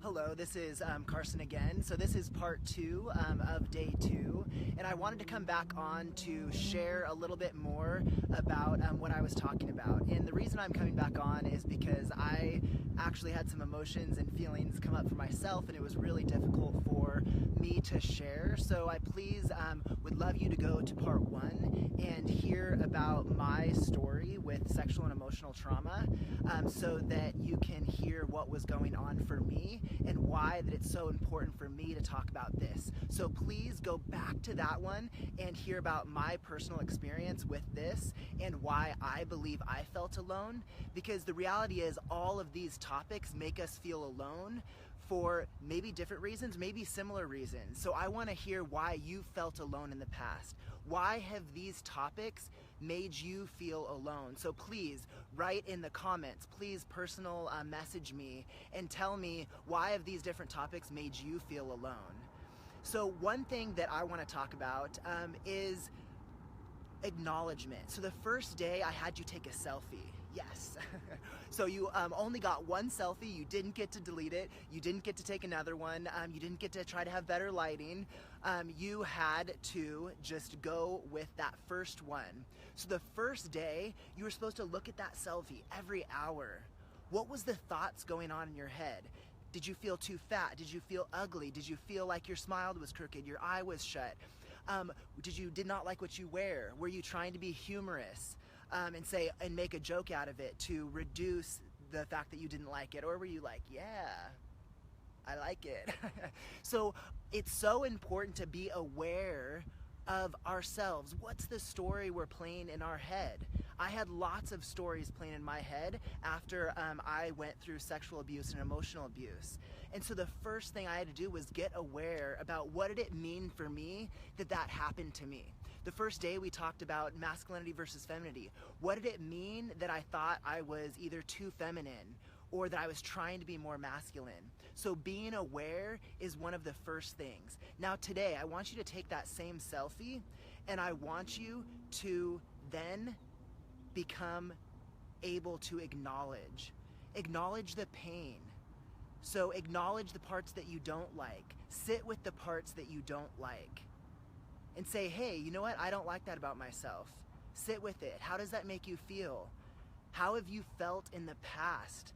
Hello, this is Carson again. So this is part 2 of day 2, and I wanted to come back on to share a little bit more about what I was talking about. And the reason I'm coming back on is because I actually had some emotions and feelings come up for myself, and it was really difficult for me to share. So I please would love you to go to part 1 and hear about my story with sexual and emotional trauma, so that you can hear what was going on for me and why that it's so important for me to talk about this. So please go back to that one and hear about my personal experience with this and why I believe I felt alone, because the reality is all of these topics make us feel alone for maybe different reasons, maybe similar reasons. So I want to hear why you felt alone in the past. Why have these topics made you feel alone? So please write in the comments, please personal message me and tell me why have these different topics made you feel alone. So one thing that I want to talk about is acknowledgement. So the first day I had you take a selfie. Yes. So you only got one selfie. You didn't get to delete it. You didn't get to take another one. You didn't get to try to have better lighting. You had to just go with that first one. So the first day you were supposed to look at that selfie every hour. What was the thoughts going on in your head? Did you feel too fat? Did you feel ugly? Did you feel like your smile was crooked, your eye was shut? Did not like what you wear? Were you trying to be humorous and make a joke out of it to reduce the fact that you didn't like it? Or were you like, yeah, I like it? So it's so important to be aware of ourselves. What's the story we're playing in our head? I had lots of stories playing in my head after I went through sexual abuse and emotional abuse. And so the first thing I had to do was get aware about what did it mean for me that that happened to me. The first day we talked about masculinity versus femininity. What did it mean that I thought I was either too feminine or that I was trying to be more masculine? So being aware is one of the first things. Now today, I want you to take that same selfie and I want you to then become able to acknowledge the pain. So acknowledge the parts that you don't like. Sit with the parts that you don't like. And say, hey, you know what? I don't like that about myself. Sit with it. How does that make you feel? How have you felt in the past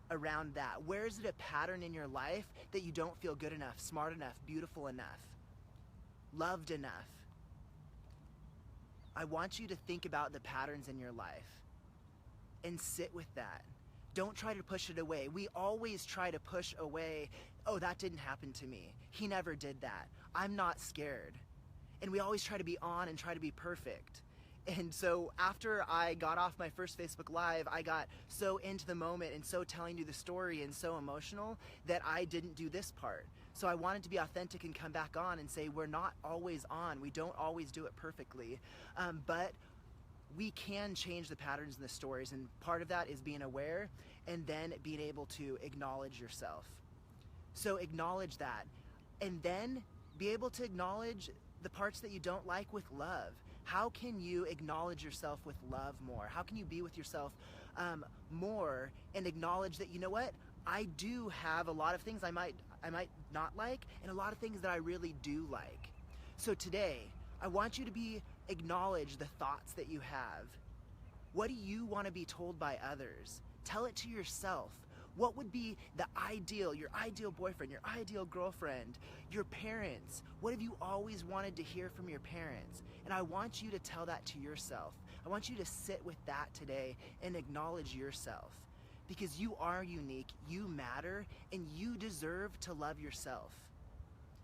around that? Where is it a pattern in your life that you don't feel good enough, smart enough, beautiful enough, loved enough? I want you to think about the patterns in your life and sit with that. Don't try to push it away. We always try to push away, oh, that didn't happen to me. He never did that. I'm not scared. And we always try to be on and try to be perfect. And so after I got off my first Facebook Live, I got so into the moment and so telling you the story and so emotional that I didn't do this part. So I wanted to be authentic and come back on and say we're not always on. We don't always do it perfectly. But we can change the patterns in the stories, and part of that is being aware and then being able to acknowledge yourself. So acknowledge that, and then be able to acknowledge the parts that you don't like with love. How can you acknowledge yourself with love more? How can you be with yourself more and acknowledge that, you know what, I do have a lot of things I might not like and a lot of things that I really do like. So today, I want you to acknowledge the thoughts that you have. What do you want to be told by others? Tell it to yourself. What would be your ideal boyfriend, your ideal girlfriend, your parents? What have you always wanted to hear from your parents? And I want you to tell that to yourself. I want you to sit with that today and acknowledge yourself. Because you are unique, you matter, and you deserve to love yourself.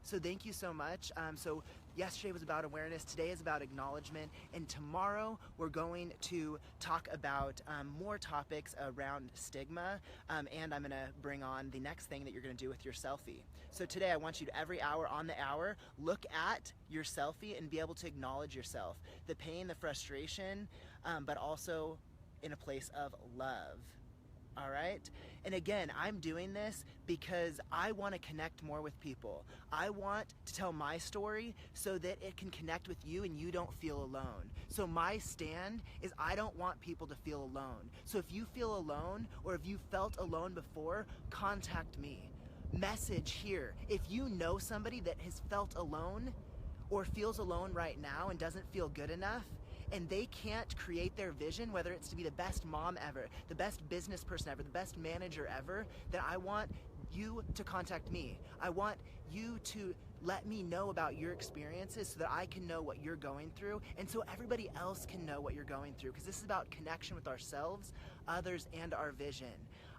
So thank you so much. So yesterday was about awareness, today is about acknowledgement, and tomorrow we're going to talk about more topics around stigma, and I'm gonna bring on the next thing that you're gonna do with your selfie. So today I want you to, every hour on the hour, look at your selfie and be able to acknowledge yourself, the pain, the frustration, but also in a place of love. All right? And again, I'm doing this because I want to connect more with people. I want to tell my story so that it can connect with you and you don't feel alone. So my stand is I don't want people to feel alone. So if you feel alone or if you felt alone before, contact me. message here. If you know somebody that has felt alone or feels alone right now and doesn't feel good enough, and they can't create their vision, whether it's to be the best mom ever, the best business person ever, the best manager ever, then I want you to contact me. I want you to let me know about your experiences so that I can know what you're going through, and so everybody else can know what you're going through, because this is about connection with ourselves, others, and our vision.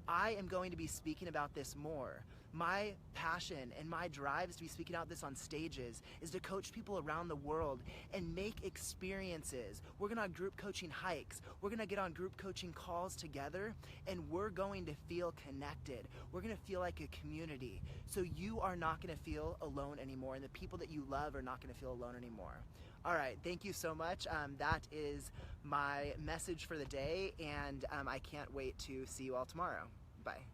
I am going to be speaking about this more. My passion and my drive is to be speaking out this on stages, is to coach people around the world and make experiences. We're gonna on group coaching hikes. We're gonna get on group coaching calls together, and we're going to feel connected. We're gonna feel like a community. So you are not gonna feel alone anymore, and the people that you love are not gonna feel alone anymore. All right, thank you so much. That is my message for the day, and I can't wait to see you all tomorrow. Bye.